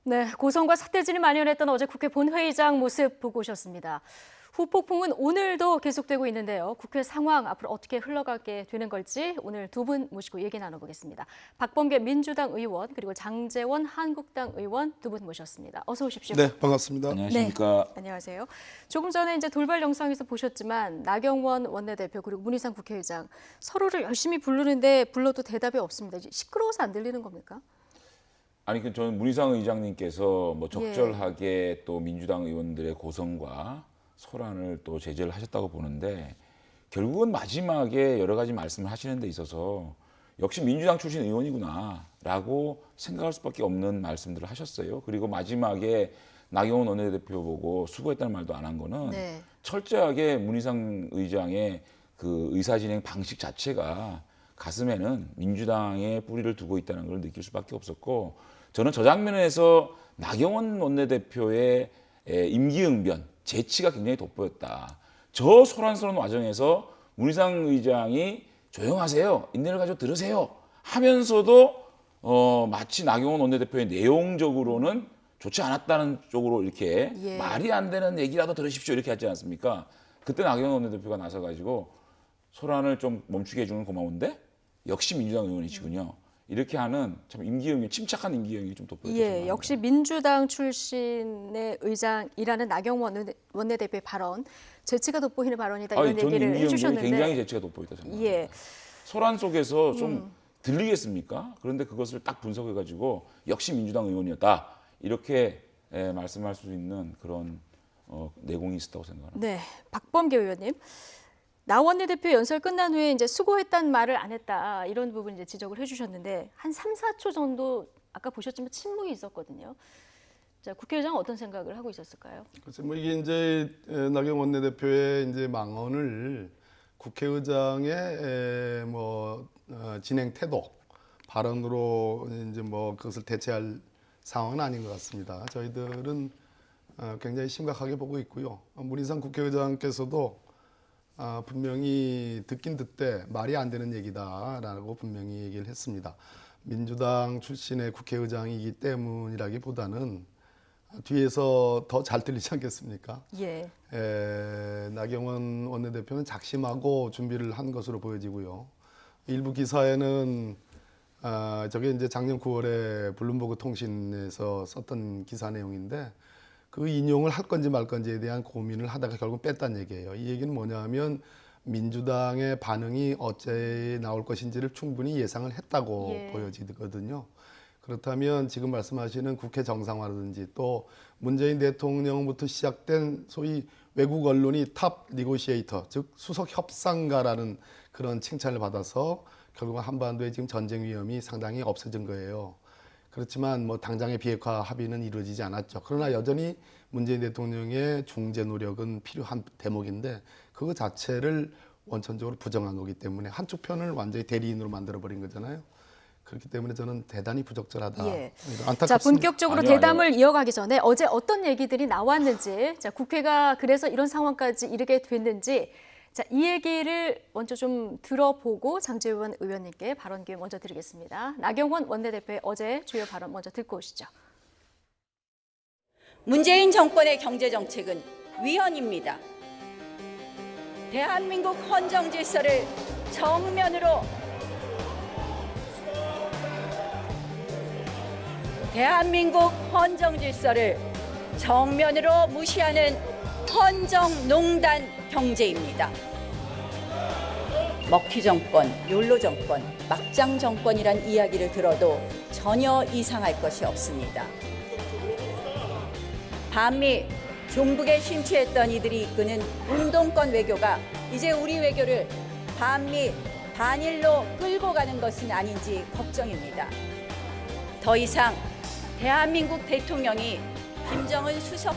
네, 고성과 삿대질이 만연했던 어제 국회 본회의장 모습 보고 오셨습니다. 후폭풍은 오늘도 계속되고 있는데요. 국회 상황 앞으로 어떻게 흘러가게 되는 걸지 오늘 두 분 모시고 얘기 나눠보겠습니다. 박범계 민주당 의원 그리고 장제원 한국당 의원 두 분 모셨습니다. 어서 오십시오. 네, 반갑습니다. 안녕하십니까. 네, 안녕하세요. 조금 전에 이제 돌발 영상에서 보셨지만 나경원 원내대표 그리고 문희상 국회의장 서로를 열심히 부르는데 불러도 대답이 없습니다. 시끄러워서 안 들리는 겁니까? 아니 저는 문희상 의장님께서 뭐 적절하게 또 민주당 의원들의 고성과 소란을 또 제재를 하셨다고 보는데 결국은 마지막에 여러 가지 말씀을 하시는 데 있어서 역시 민주당 출신 의원이구나라고 생각할 수밖에 없는 말씀들을 하셨어요. 그리고 마지막에 나경원 원내대표 보고 수고했다는 말도 안 한 거는 철저하게 문희상 의장의 그 의사진행 방식 자체가 가슴에는 민주당의 뿌리를 두고 있다는 걸 느낄 수밖에 없었고 저는 저 장면에서 나경원 원내대표의 임기응변, 재치가 굉장히 돋보였다. 저 소란스러운 와중에서 문희상 의장이 조용하세요, 인내를 가지고 들으세요 하면서도 마치 나경원 원내대표의 내용적으로는 좋지 않았다는 쪽으로 이렇게 말이 안 되는 얘기라도 들으십시오 이렇게 하지 않습니까? 그때 나경원 원내대표가 나서가지고 소란을 좀 멈추게 해주는 고마운데 역시 민주당 의원이시군요. 이렇게 하는 참 임기응변, 침착한 임기응변이 좀 돋보였죠. 역시 민주당 출신의 의장이라는 나경원 원내대표의 발언, 재치가 돋보이는 발언이다 이런 얘기를 해주셨는데 굉장히 재치가 돋보이다 생각합니다. 소란 속에서 좀 들리겠습니까? 그런데 그것을 딱 분석해가지고 역시 민주당 의원이었다 이렇게 말씀할 수 있는 그런 내공이 있었다고 생각합니다. 네, 박범계 의원님. 나 원내대표 연설 끝난 후에 이제 수고했다는 말을 안 했다 이런 부분 이제 지적을 해주셨는데 한 3, 4초 정도 아까 보셨지만 침묵이 있었거든요. 자, 국회의장은 어떤 생각을 하고 있었을까요? 그래서 뭐 이게 이제 나경원 원내대표의 이제 망언을 국회의장의 진행 태도, 발언으로 이제 뭐 그것을 대체할 상황은 아닌 것 같습니다. 저희들은 굉장히 심각하게 보고 있고요. 문희상 국회의장께서도 분명히 듣긴 듣되 말이 안 되는 얘기다라고 분명히 얘기를 했습니다. 민주당 출신의 국회의장이기 때문이라기보다는 뒤에서 더 잘 들리지 않겠습니까? 나경원 원내대표는 작심하고 준비를 한 것으로 보여지고요. 일부 기사에는 저게 이제 작년 9월에 블룸버그 통신에서 썼던 기사 내용인데 그 인용을 할 건지 말 건지에 대한 고민을 하다가 결국 뺐다는 얘기예요. 이 얘기는 뭐냐면 민주당의 반응이 어째 나올 것인지를 충분히 예상을 했다고 보여지거든요. 그렇다면 지금 말씀하시는 국회 정상화라든지 또 문재인 대통령부터 시작된 소위 외국 언론이 탑 니고시에이터, 즉 수석 협상가라는 그런 칭찬을 받아서 결국 한반도에 지금 전쟁 위험이 상당히 없어진 거예요. 그렇지만 뭐 당장의 비핵화 합의는 이루어지지 않았죠. 그러나 여전히 문재인 대통령의 중재 노력은 필요한 대목인데 그거 자체를 원천적으로 부정한 거기 때문에 한쪽 편을 완전히 대리인으로 만들어버린 거잖아요. 그렇기 때문에 저는 대단히 부적절하다. 안타깝습니다. 자, 본격적으로 대담을 이어가기 전에 어제 어떤 얘기들이 나왔는지, 자, 국회가 그래서 이런 상황까지 이르게 됐는지, 자, 이 얘기를 먼저 좀 들어보고 장제원 의원님께 발언 기회 먼저 드리겠습니다. 나경원 원내대표의 어제 주요 발언 먼저 듣고 오시죠. 문재인 정권의 경제정책은 위헌입니다. 대한민국 헌정 질서를 정면으로 무시하는 헌정농단 경제입니다. 먹튀 정권, 욜로 정권, 막장 정권이란 이야기를 들어도 전혀 이상할 것이 없습니다. 반미, 종북에 심취했던 이들이 이끄는 운동권 외교가 이제 우리 외교를 반미, 반일로 끌고 가는 것은 아닌지 걱정입니다. 더 이상 대한민국 대통령이 김정은 수석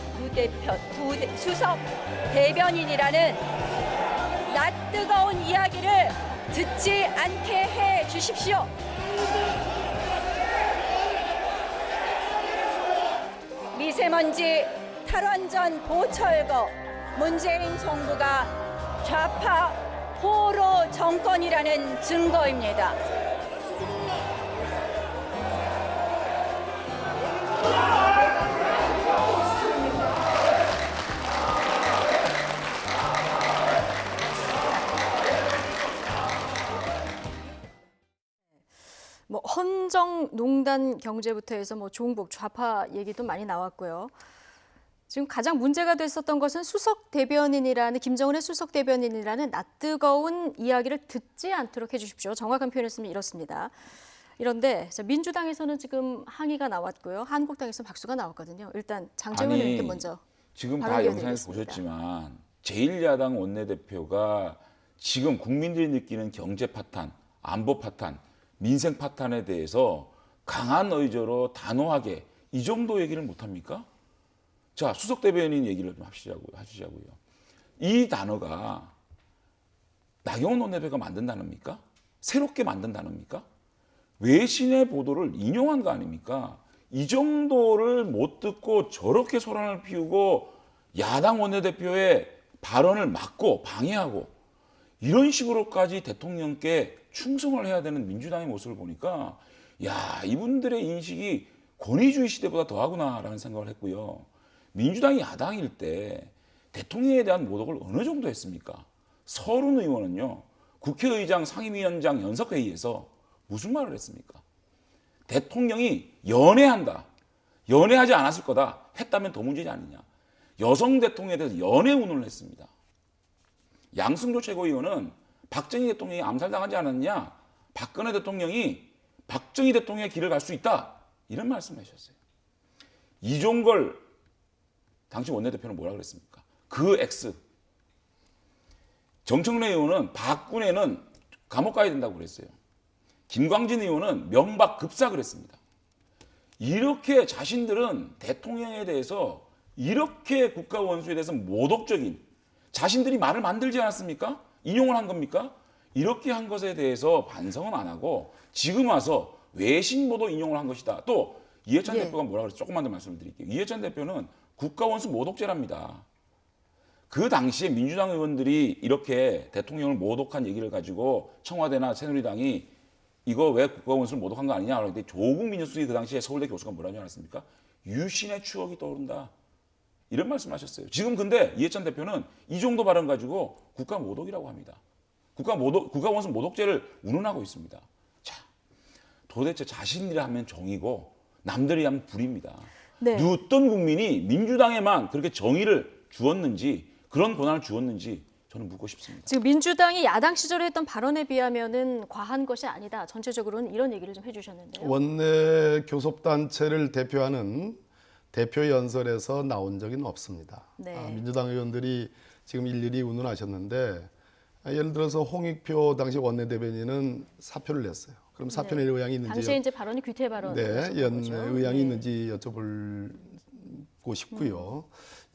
대변인이라는 낯뜨거운 이야기를 듣지 않게 해 주십시오. 미세먼지 탈원전 보철거 문재인 정부가 좌파 호로 정권이라는 증거입니다. 농단 경제부터 해서 뭐 종북, 좌파 얘기도 많이 나왔고요. 지금 가장 문제가 됐었던 것은 김정은의 수석 대변인이라는 낯뜨거운 이야기를 듣지 않도록 해주십시오. 정확한 표현을 이렇습니다. 이런데 민주당에서는 지금 항의가 나왔고요. 한국당에서는 박수가 나왔거든요. 일단 장제원 의원께 먼저 지금 다 발언 영상에서 이어드리겠습니다. 보셨지만 제1야당 원내대표가 지금 국민들이 느끼는 경제 파탄, 안보 파탄, 민생 파탄에 대해서 강한 의저로 단호하게 이 정도 얘기를 못합니까? 자, 수석 대변인 얘기를 좀 하시자고요. 이 단어가 나경원 원내대표가 만든 단어입니까? 새롭게 만든 단어입니까? 외신의 보도를 인용한 거 아닙니까? 이 정도를 못 듣고 저렇게 소란을 피우고 야당 원내대표의 발언을 막고 방해하고 이런 식으로까지 대통령께 충성을 해야 되는 민주당의 모습을 보니까 야, 이분들의 인식이 권위주의 시대보다 더하구나라는 생각을 했고요. 민주당이 야당일 때 대통령에 대한 모독을 어느 정도 했습니까? 서른 의원은요, 국회의장 상임위원장 연석회의에서 무슨 말을 했습니까? 대통령이 연애한다. 연애하지 않았을 거다. 했다면 더 문제지 않느냐. 여성 대통령에 대해서 연애 운운을 했습니다. 양승조 최고위원은 박정희 대통령이 암살당하지 않았느냐. 박근혜 대통령이 박정희 대통령의 길을 갈 수 있다. 이런 말씀을 하셨어요. 이종걸 당시 원내대표는 뭐라 그랬습니까? 그 X. 정청래 의원은 박근혜는 감옥 가야 된다고 그랬어요. 김광진 의원은 명박 급사 그랬습니다. 이렇게 자신들은 대통령에 대해서 이렇게 국가 원수에 대해서 모독적인 자신들이 말을 만들지 않았습니까? 인용을 한 겁니까? 이렇게 한 것에 대해서 반성은 안 하고 지금 와서 외신 보도 인용을 한 것이다. 또 이해찬 대표가 뭐라 그랬어요? 조금만 더 말씀을 드릴게요. 이해찬 대표는 국가 원수 모독죄랍니다. 그 당시에 민주당 의원들이 이렇게 대통령을 모독한 얘기를 가지고 청와대나 새누리당이 이거 왜 국가원수를 모독한 거 아니냐 그랬더니 조국 민주수석이 그 당시에 서울대 교수가 뭐라는 줄 알았습니까? 유신의 추억이 떠오른다. 이런 말씀하셨어요. 지금 근데 이해찬 대표는 이 정도 발언 가지고 국가 모독이라고 합니다. 국가원수 모독죄를 운운하고 있습니다. 자, 도대체 자신들이 하면 정의고 남들이 하면 불입니다. 네. 어떤 국민이 민주당에만 그렇게 정의를 주었는지 그런 권한을 주었는지 저는 묻고 싶습니다. 지금 민주당이 야당 시절에 했던 발언에 비하면은 과한 것이 아니다. 전체적으로는 이런 얘기를 좀 해주셨는데요. 원내 교섭단체를 대표하는 대표 연설에서 나온 적은 없습니다. 네. 민주당 의원들이 지금 일일이 운운하셨는데 예를 들어서 홍익표 당시 원내대변인은 사표를 냈어요. 그럼 사표 낼 의향이 있는지 당시에 이제 발언이 귀태 발언. 의향이 있는지 여쭤보고 싶고요.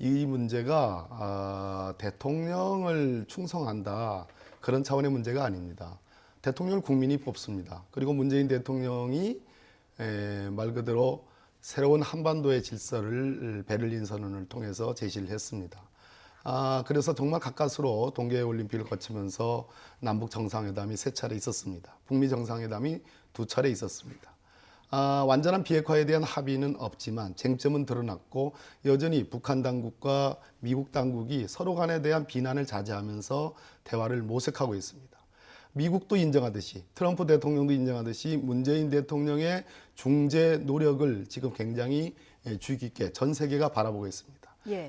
이 문제가 대통령을 충성한다 그런 차원의 문제가 아닙니다. 대통령을 국민이 뽑습니다. 그리고 문재인 대통령이 말 그대로 새로운 한반도의 질서를 베를린 선언을 통해서 제시를 했습니다. 그래서 정말 가까스로 동계올림픽을 거치면서 남북 정상회담이 3차례 있었습니다. 북미 정상회담이 2차례 있었습니다. 완전한 비핵화에 대한 합의는 없지만 쟁점은 드러났고 여전히 북한 당국과 미국 당국이 서로 간에 대한 비난을 자제하면서 대화를 모색하고 있습니다. 미국도 인정하듯이 트럼프 대통령도 인정하듯이 문재인 대통령의 중재 노력을 지금 굉장히 주의 깊게 전 세계가 바라보고 있습니다.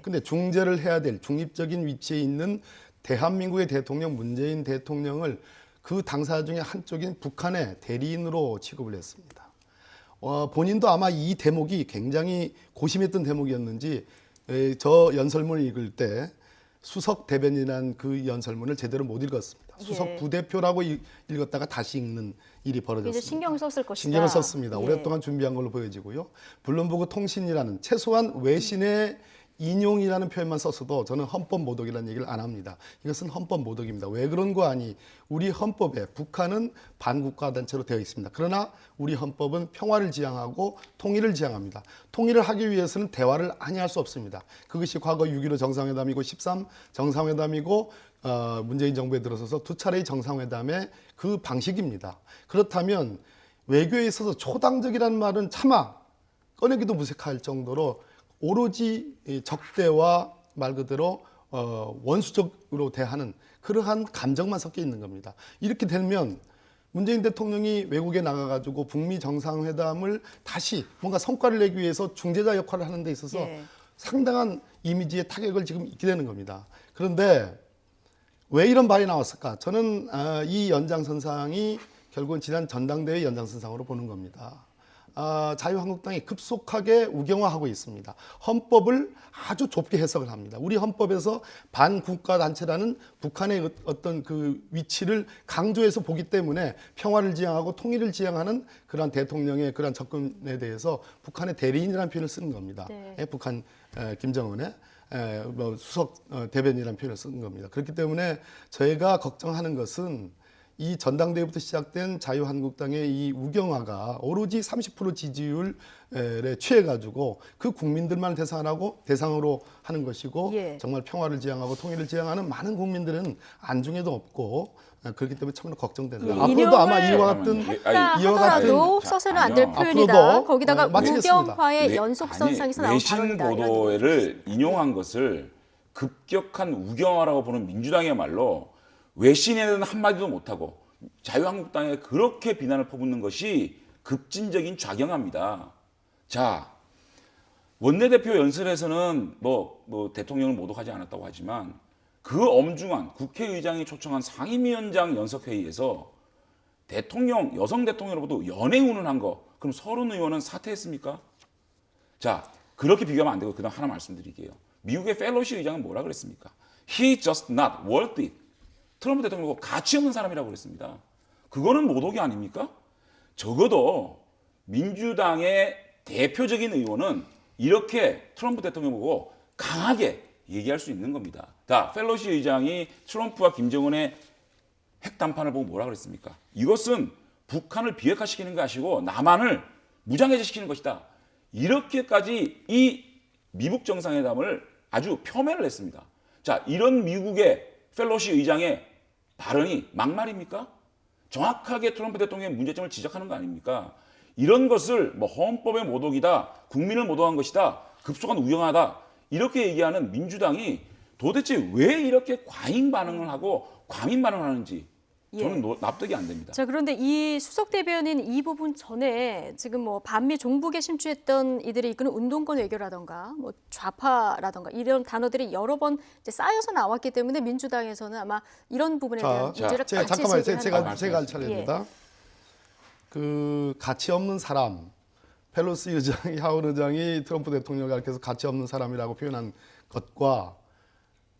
근데 중재를 해야 될 중립적인 위치에 있는 대한민국의 대통령 문재인 대통령을 그 당사 중에 한쪽인 북한의 대리인으로 취급을 했습니다. 본인도 아마 이 대목이 굉장히 고심했던 대목이었는지 저 연설문을 읽을 때 수석 대변인이라는 그 연설문을 제대로 못 읽었습니다. 수석 부대표라고 읽었다가 다시 읽는 일이 벌어졌습니다. 이제 신경 썼을 것이다. 신경을 썼습니다. 오랫동안 준비한 걸로 보여지고요. 블룸버그 통신이라는 최소한 외신의 인용이라는 표현만 썼어도 저는 헌법 모독이라는 얘기를 안 합니다. 이것은 헌법 모독입니다. 왜 그런 거 아니? 우리 헌법에 북한은 반국가 단체로 되어 있습니다. 그러나 우리 헌법은 평화를 지향하고 통일을 지향합니다. 통일을 하기 위해서는 대화를 아니할 수 없습니다. 그것이 과거 6.15 정상회담이고 13 정상회담이고 문재인 정부에 들어서서 2차례의 정상회담의 그 방식입니다. 그렇다면 외교에 있어서 초당적이라는 말은 차마 꺼내기도 무색할 정도로 오로지 적대와 말 그대로 원수적으로 대하는 그러한 감정만 섞여 있는 겁니다. 이렇게 되면 문재인 대통령이 외국에 나가가지고 북미 정상회담을 다시 뭔가 성과를 내기 위해서 중재자 역할을 하는 데 있어서 예. 상당한 이미지의 타격을 지금 입게 되는 겁니다. 그런데 왜 이런 말이 나왔을까? 저는 이 연장선상이 결국은 지난 전당대회 연장선상으로 보는 겁니다. 자유한국당이 급속하게 우경화하고 있습니다. 헌법을 아주 좁게 해석을 합니다. 우리 헌법에서 반국가단체라는 북한의 어떤 그 위치를 강조해서 보기 때문에 평화를 지향하고 통일을 지향하는 그러한 대통령의 그러한 접근에 대해서 북한의 대리인이라는 표현을 쓰는 겁니다. 네. 북한 김정은의 뭐 수석 대변인이라는 표현을 쓰는 겁니다. 그렇기 때문에 저희가 걱정하는 것은 이 전당대회부터 시작된 자유한국당의 이 우경화가 오로지 30% 지지율에 취해가지고 그 국민들만 대상으로 하는 것이고 예. 정말 평화를 지향하고 통일을 지향하는 많은 국민들은 안중에도 없고 그렇기 때문에 참으로 걱정된다. 예. 앞으로도 아마 인용을 이와 같은 했다 이와 하더라도 같은- 써서는 안 될 아니요. 표현이다. 앞으로도, 거기다가 마치겠습니다. 우경화의 연속선상에서 나온 외신 발언이다. 이런 보도를 인용한 것을 급격한 우경화라고 보는 민주당이야말로 외신에 대한 한마디도 못하고 자유한국당에 그렇게 비난을 퍼붓는 것이 급진적인 좌경화입니다. 자, 원내대표 연설에서는 뭐 대통령을 모독하지 않았다고 하지만 그 엄중한 국회의장이 초청한 상임위원장 연석회의에서 대통령, 여성 대통령으로부터 연애 운운한 거, 그럼 서른 의원은 사퇴했습니까? 자, 그렇게 비교하면 안 되고 그다음 하나 말씀드릴게요. 미국의 펠로시 의장은 뭐라 그랬습니까? He just not worth it. 트럼프 대통령이 가치 없는 사람이라고 그랬습니다. 그거는 모독이 아닙니까? 적어도 민주당의 대표적인 의원은 이렇게 트럼프 대통령 보고 강하게 얘기할 수 있는 겁니다. 자, 펠로시 의장이 트럼프와 김정은의 핵 담판을 보고 뭐라 그랬습니까? 이것은 북한을 비핵화시키는 게 아니고 남한을 무장해제시키는 것이다. 이렇게까지 이 미국 정상회담을 아주 폄훼를 했습니다. 자, 이런 미국의 펠로시 의장의 발언이 막말입니까? 정확하게 트럼프 대통령의 문제점을 지적하는 거 아닙니까? 이런 것을 뭐 헌법의 모독이다, 국민을 모독한 것이다, 급속한 우경하다 이렇게 얘기하는 민주당이 도대체 왜 이렇게 과잉 반응을 하고 과민 반응을 하는지 저는 납득이 안 됩니다. 자, 그런데 이 수석 대변인 이 부분 전에 지금 뭐 반미 종북에 심취했던 이들이 이끄는 운동권 외교라던가 뭐 좌파라던가 이런 단어들이 여러 번 이제 쌓여서 나왔기 때문에 민주당에서는 아마 이런 부분에 대한 문제를 같이 잠깐만요. 제기하는 제가 할 차례입니다. 그 가치 없는 사람, 펠로시 의장이 하원 의장이 트럼프 대통령을 가리켜서 가치 없는 사람이라고 표현한 것과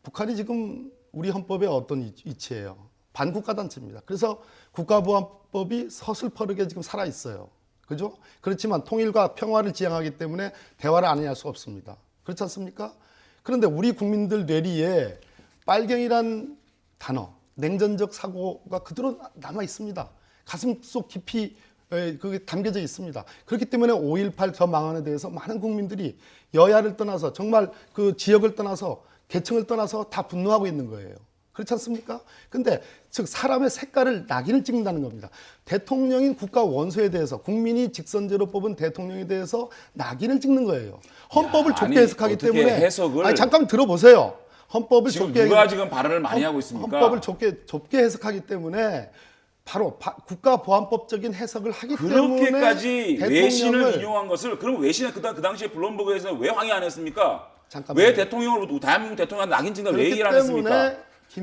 북한이 지금 우리 헌법의 어떤 위치예요? 반국가 단체입니다. 그래서 국가보안법이 서슬퍼르게 지금 살아 있어요. 그죠? 그렇지만 통일과 평화를 지향하기 때문에 대화를 안 할 수 없습니다. 그렇지 않습니까? 그런데 우리 국민들 뇌리에 빨갱이란 단어, 냉전적 사고가 그대로 남아 있습니다. 가슴속 깊이 그게 담겨져 있습니다. 그렇기 때문에 5.18 저 망언에 대해서 많은 국민들이 여야를 떠나서 정말 그 지역을 떠나서 계층을 떠나서 다 분노하고 있는 거예요. 그렇지 않습니까? 근데 즉 사람의 색깔을 낙인을 찍는다는 겁니다. 대통령인 국가 원수에 대해서 국민이 직선제로 뽑은 대통령에 대해서 낙인을 찍는 거예요. 헌법을 좁게 해석하기 때문에 해석을 잠깐 들어보세요. 헌법을 지금 좁게 누가 지금 발언을 많이 하고 있습니까? 헌법을 좁게 해석하기 때문에 바로 국가보안법적인 해석을 하기 때문에 그렇게까지 외신을 대통령을 인용한 것을 그럼 외신은 그 당시에 블룸버그에서 왜 항의 안 했습니까? 잠깐만요. 왜 대통령으로 대한민국 대통령한테 낙인 찍는다 왜 그렇기 얘기를 안 했습니까?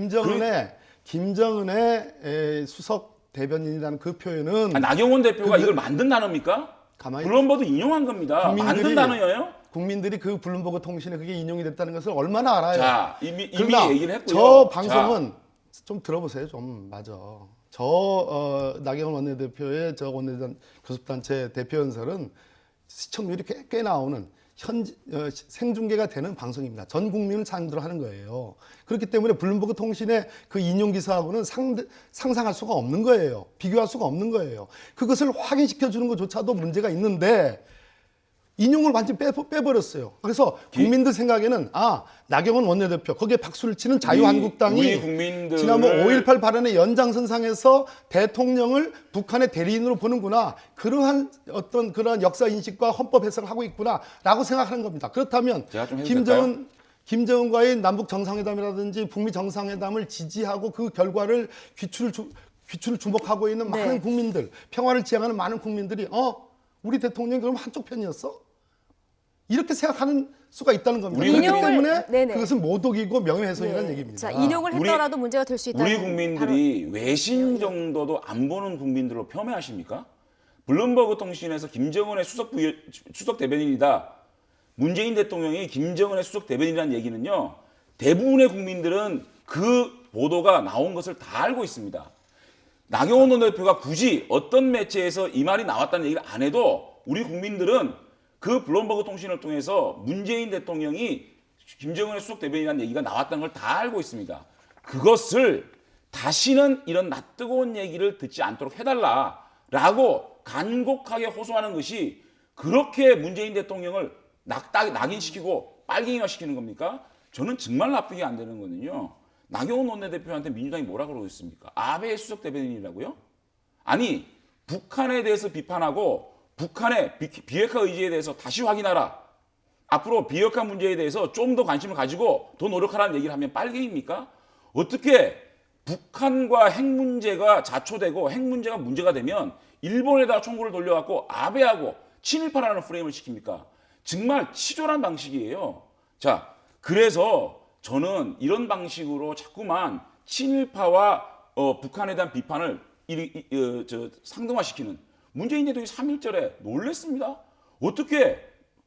때문에 김정은의 수석 대변인이라는 그 표현은 나경원 대표가 이걸 만든 단어입니까? 가만히 블룸버그 인용한 겁니다. 만든 단어예요? 국민들이 그 블룸버그 통신에 그게 인용이 됐다는 것을 얼마나 알아요. 자, 이미 그러나 얘기를 했고요. 저 방송은 좀 들어보세요. 좀 맞아. 나경원 원내대표의 저 원내단 교섭단체 대표 연설은 시청률이 꽤 나오는 생중계가 되는 방송입니다. 전 국민을 상대로 하는 거예요. 그렇기 때문에 블룸버그 통신의 그 인용 기사하고는 상상할 수가 없는 거예요. 비교할 수가 없는 거예요. 그것을 확인시켜 주는 것조차도 문제가 있는데 인용을 완전히 빼버렸어요. 그래서 국민들 생각에는 나경원 원내대표 거기에 박수를 치는 자유한국당이 우리 국민들을 지난번 5.18 발언의 연장선상에서 대통령을 북한의 대리인으로 보는구나. 그러한 역사 인식과 헌법 해석을 하고 있구나라고 생각하는 겁니다. 그렇다면 제가 좀 해도 김정은과의 남북 정상회담이라든지 북미 정상회담을 지지하고 그 결과를 귀추를 주목하고 있는 네. 많은 국민들, 평화를 지향하는 많은 국민들이 우리 대통령이 그럼 한쪽 편이었어? 이렇게 생각하는 수가 있다는 겁니다. 우리 그렇기 인용을- 때문에 네네. 그것은 모독이고 명예훼손이라는 예. 얘기입니다. 자, 인용을 우리- 했더라도 문제가 될 수 있다는 우리 국민들이 외신 정도도 안 보는 국민들로 폄훼하십니까? 블룸버그 통신에서 김정은의 수석 대변인이다. 문재인 대통령이 김정은의 수석 대변인이라는 얘기는요. 대부분의 국민들은 그 보도가 나온 것을 다 알고 있습니다. 나경원 원내대표가 굳이 어떤 매체에서 이 말이 나왔다는 얘기를 안 해도 우리 국민들은 그 블룸버그 통신을 통해서 문재인 대통령이 김정은의 수석 대변인이라는 얘기가 나왔다는 걸 다 알고 있습니다. 그것을 다시는 이런 낯뜨거운 얘기를 듣지 않도록 해달라라고 간곡하게 호소하는 것이 그렇게 문재인 대통령을 낙인시키고 빨갱이화시키는 겁니까? 저는 정말 납득이 안 되는 거는요. 나경원 원내대표한테 민주당이 뭐라 그러고 있습니까? 아베의 수석 대변인이라고요? 아니 북한에 대해서 비판하고 북한의 비핵화 의지에 대해서 다시 확인하라. 앞으로 비핵화 문제에 대해서 좀 더 관심을 가지고 더 노력하라는 얘기를 하면 빨갱이입니까? 어떻게 북한과 핵 문제가 자초되고 핵 문제가 문제가 되면 일본에다가 총구를 돌려갖고 아베하고 친일파라는 프레임을 시킵니까? 정말 치졸한 방식이에요. 자, 그래서 저는 이런 방식으로 자꾸만 친일파와 북한에 대한 비판을 상등화시키는 문재인 대통령이 3.1절에 놀랬습니다. 어떻게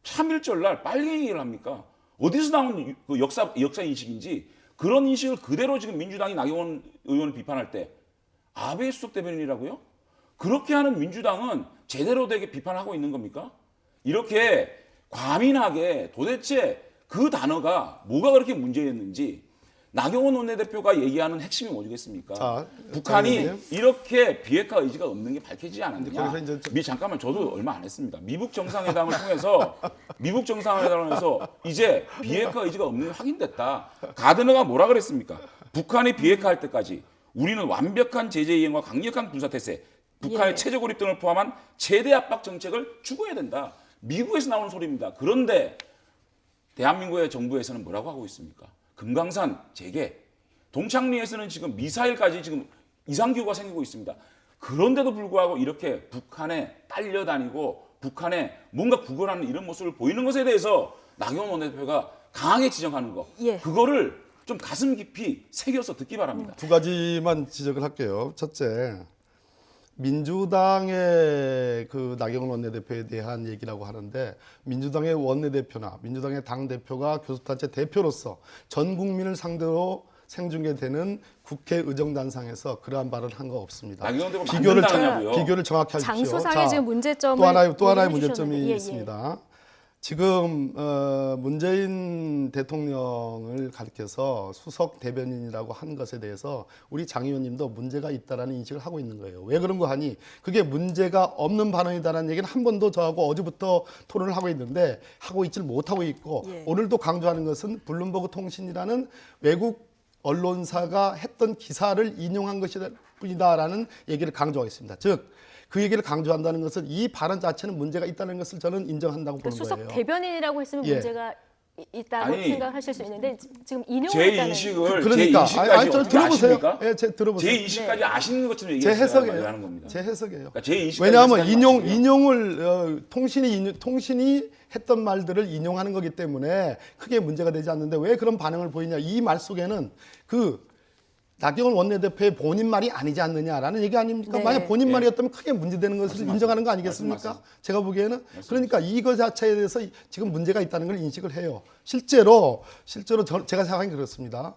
3.1절 날 빨갱이를 합니까? 어디서 나온 그 역사 인식인지 그런 인식을 그대로 지금 민주당이 나경원 의원을 비판할 때 아베 수석 대변인이라고요? 그렇게 하는 민주당은 제대로 되게 비판하고 있는 겁니까? 이렇게 과민하게 도대체 그 단어가 뭐가 그렇게 문제였는지 나경원 원내대표가 얘기하는 핵심이 뭐겠습니까? 자, 북한이 장관님. 이렇게 비핵화 의지가 없는 게 밝혀지지 않았느냐? 그래서 이제 잠깐만 저도 얼마 안 했습니다. 미북 정상회담을 통해서 이제 비핵화 의지가 없는 게 확인됐다. 가드너가 뭐라 그랬습니까? 북한이 비핵화할 때까지 우리는 완벽한 제재 이행과 강력한 군사 태세, 북한의 예. 체제 고립 등을 포함한 최대 압박 정책을 추구해야 된다. 미국에서 나오는 소리입니다. 그런데 대한민국의 정부에서는 뭐라고 하고 있습니까? 금강산 재개, 동창리에서는 지금 미사일까지 지금 이상기후가 생기고 있습니다. 그런데도 불구하고 이렇게 북한에 딸려다니고 북한에 뭔가 구걸하는 이런 모습을 보이는 것에 대해서 나경원 원내대표가 강하게 지적하는 거, 예. 그거를 좀 가슴 깊이 새겨서 듣기 바랍니다. 두 가지만 지적을 할게요. 첫째, 민주당의 그 나경원 원내대표에 대한 얘기라고 하는데 민주당의 원내대표나 민주당의 당대표가 교섭단체 대표로서 전 국민을 상대로 생중계되는 국회의정단상에서 그러한 발언을 한 거 없습니다. 나경원 대표 만든다냐고요. 비교를 정확히 하십시오. 장소상의 지금 문제점을 또 하나의 얘기해 문제점이 주셨는데, 예, 예. 있습니다. 지금 문재인 대통령을 가리켜서 수석 대변인이라고 한 것에 대해서 우리 장 의원님도 문제가 있다라는 인식을 하고 있는 거예요. 왜 그런 거 하니? 그게 문제가 없는 발언이다라는 얘기는 한 번도 저하고 어제부터 토론을 하고 있는데 하고 있질 못하고 있고 예. 오늘도 강조하는 것은 블룸버그 통신이라는 외국 언론사가 했던 기사를 인용한 것이다라는 얘기를 강조하겠습니다. 즉 그 얘기를 강조한다는 것은 이 발언 자체는 문제가 있다는 것을 저는 인정한다고 그 보는 수석 거예요. 대변인이라고 했으면 예. 문제가 있다고 아니, 생각하실 수 있는데 지금 제 인용했다는 인식을 그러니까 제 인식까지 저 어떻게 들어보세요. 아십니까? 예, 제 들어보세요. 제 인식까지 아시는 것처럼 제 얘기하는 해석이에요. 겁니다. 제 해석이에요. 그러니까 제 인식까지 왜냐하면 해석하지 마시고요. 인용을 통신이 했던 말들을 인용하는 거기 때문에 크게 문제가 되지 않는데 왜 그런 반응을 보이냐? 이 말 속에는 그 나경원 원내대표의 본인 말이 아니지 않느냐라는 얘기 아닙니까? 네. 만약 본인 예. 말이었다면 크게 문제되는 것을 인정하는 거 아니겠습니까? 말씀. 제가 보기에는 그러니까 이거 자체에 대해서 지금 문제가 있다는 걸 인식을 해요. 실제로 제가 생각하기 그렇습니다.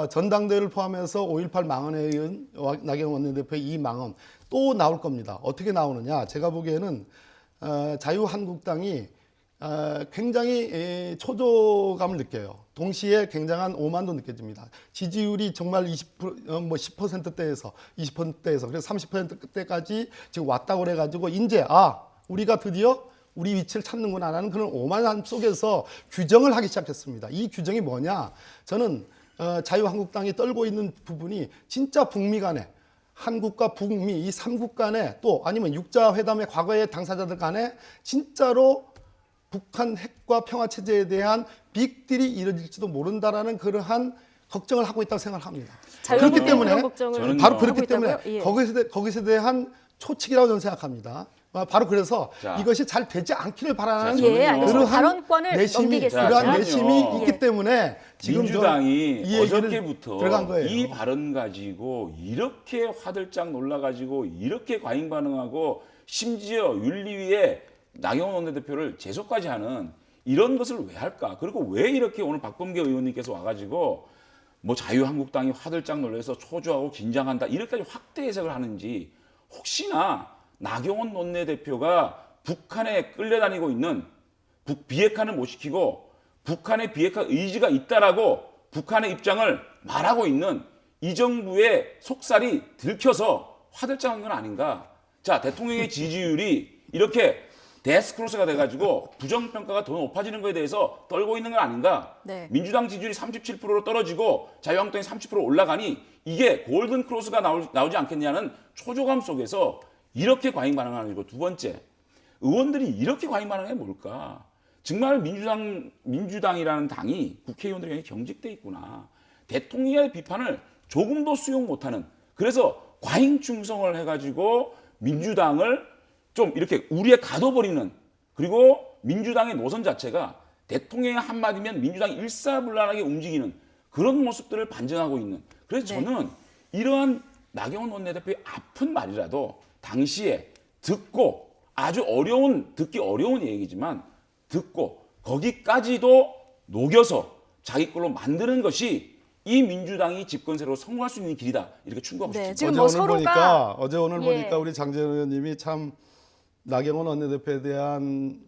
전당대회를 포함해서 5.18 망언에 의한 나경원 원내대표의 이 망언 또 나올 겁니다. 어떻게 나오느냐? 제가 보기에는 자유한국당이 굉장히 초조감을 느껴요. 동시에 굉장한 오만도 느껴집니다. 지지율이 정말 10%대에서 20%대에서 그래서 30%대까지 지금 왔다고 그래가지고 이제 우리가 드디어 우리 위치를 찾는구나라는 그런 오만함 속에서 규정을 하기 시작했습니다. 이 규정이 뭐냐? 저는 자유한국당이 떨고 있는 부분이 진짜 북미 간에 한국과 북미 이 3국 간에 또 아니면 육자회담의 과거의 당사자들 간에 진짜로 북한 핵과 평화체제에 대한 빅딜이 이뤄질지도 모른다라는 그러한 걱정을 하고 있다고 생각합니다. 자유한국당 그렇기 때문에 그런 걱정을 저는 바로 하고 그렇기 때문에 있다고요? 예. 거기서 대한 초칙이라고 저는 생각합니다. 바로 그래서 자. 이것이 잘 되지 않기를 바라는 자, 예, 알겠습니다. 그러한 발언권을 내심이 넘기겠습니다. 그러한 자, 내심이 저는요. 있기 때문에 지금 민주당이 이 얘기를 어저께부터 들어간 거예요. 이 발언 가지고 이렇게 화들짝 놀라가지고 이렇게 과잉 반응하고 심지어 윤리위에 나경원 원내대표를 제소까지 하는 이런 것을 왜 할까? 그리고 왜 이렇게 오늘 박범계 의원님께서 와가지고 뭐 자유한국당이 화들짝 놀라서 초조하고 긴장한다 이렇게까지 확대 해석을 하는지 혹시나 나경원 원내대표가 북한에 끌려다니고 있는 비핵화는 못 시키고 북한의 비핵화 의지가 있다라고 북한의 입장을 말하고 있는 이 정부의 속살이 들켜서 화들짝한 건 아닌가? 자, 대통령의 지지율이 이렇게 데스크로스가 돼가지고 부정평가가 더 높아지는 거에 대해서 떨고 있는 건 아닌가? 네. 민주당 지지율이 37%로 떨어지고 자유한국당이 30% 올라가니 이게 골든 크로스가 나오지 않겠냐는 초조감 속에서 이렇게 과잉 반응하는 거고 두 번째, 의원들이 이렇게 과잉 반응해 뭘까? 정말 민주당이라는 당이 국회의원들에게 경직돼 있구나. 대통령의 비판을 조금도 수용 못하는 그래서 과잉 충성을 해가지고 민주당을 좀 이렇게 우리에 가둬버리는 그리고 민주당의 노선 자체가 대통령의 한마디면 민주당이 일사불란하게 움직이는 그런 모습들을 반증하고 있는 그래서 네. 저는 이러한 나경원 원내대표의 아픈 말이라도 당시에 듣고 아주 듣기 어려운 얘기지만 듣고 거기까지도 녹여서 자기 걸로 만드는 것이 이 민주당이 집권세로 성공할 수 있는 길이다 이렇게 충고하고 네, 싶습니다. 지금 뭐 서로가 어제 오늘 예. 보니까 우리 장재현 의원님이 참 나경원 원내대표에 대한